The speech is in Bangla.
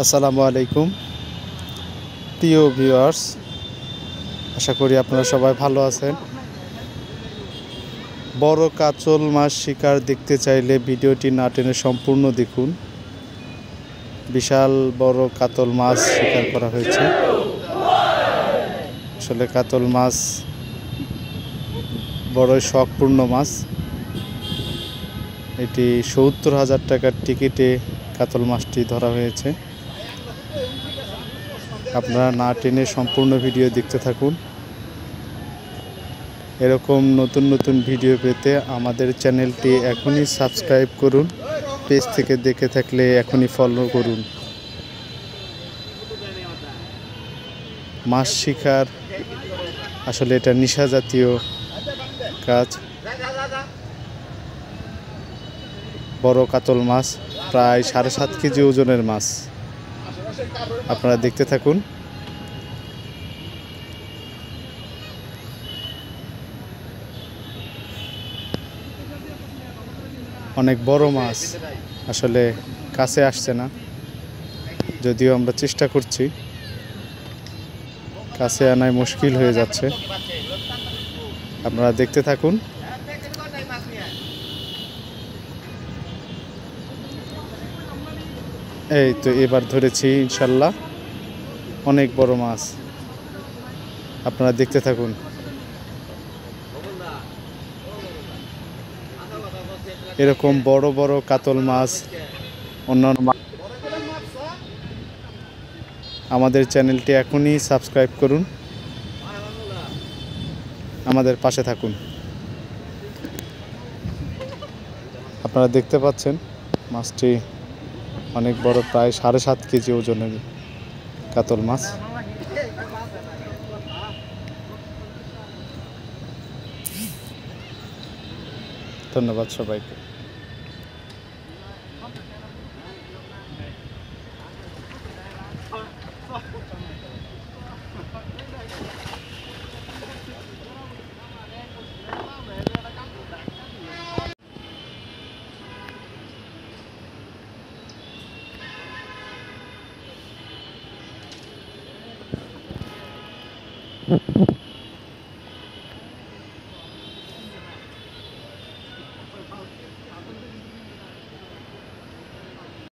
আসসালামু আলাইকুম প্রিয় ভিউয়ার্স, আশা করি আপনারা সবাই ভালো আছেন। বড় কাতল মাছ শিকার দেখতে চাইলে ভিডিওটি না টেনে সম্পূর্ণ দেখুন। বিশাল বড় কাতল মাছ শিকার করা হয়েছে। আসলে কাতল মাছ বড়ই শখপূর্ণ মাছ। এটি ৭০,০০০ টাকার টিকিটে কাতল মাছটি ধরা হয়েছে। আপনারা না টেনে সম্পূর্ণ ভিডিও দেখতে থাকুন। এরকম নতুন নতুন ভিডিও পেতে আমাদের চ্যানেলটি এখনই সাবস্ক্রাইব করুন। পেজ থেকে দেখে থাকলে এখনই ফলো করুন। মাছ শিকার আসলে এটা নেশা জাতীয় কাজ। বড় কাতল মাছ প্রায় ৭.৫ কেজি ওজনের মাছ। আপনারা দেখতে থাকুন। অনেক বড় মাছ, আসলে কাছে আসছে না, যদিও আমরা চেষ্টা করছি। কাছে আনায় মুশকিল হয়ে যাচ্ছে। আপনারা দেখতে থাকুন। এই তো এবার ধরেছি ইনশাল্লাহ অনেক বড় মাছ। আপনারা দেখতে থাকুন। এরকম বড় বড় কাতল মাছ অন্যান্য আমাদের চ্যানেলটি এখনই সাবস্ক্রাইব করুন। আমাদের পাশে থাকুন। আপনারা দেখতে পাচ্ছেন মাছটি অনেক বড়, প্রায় ৭.৫ কেজি ওজনের কাতল মাছ। ধন্যবাদ সবাইকে।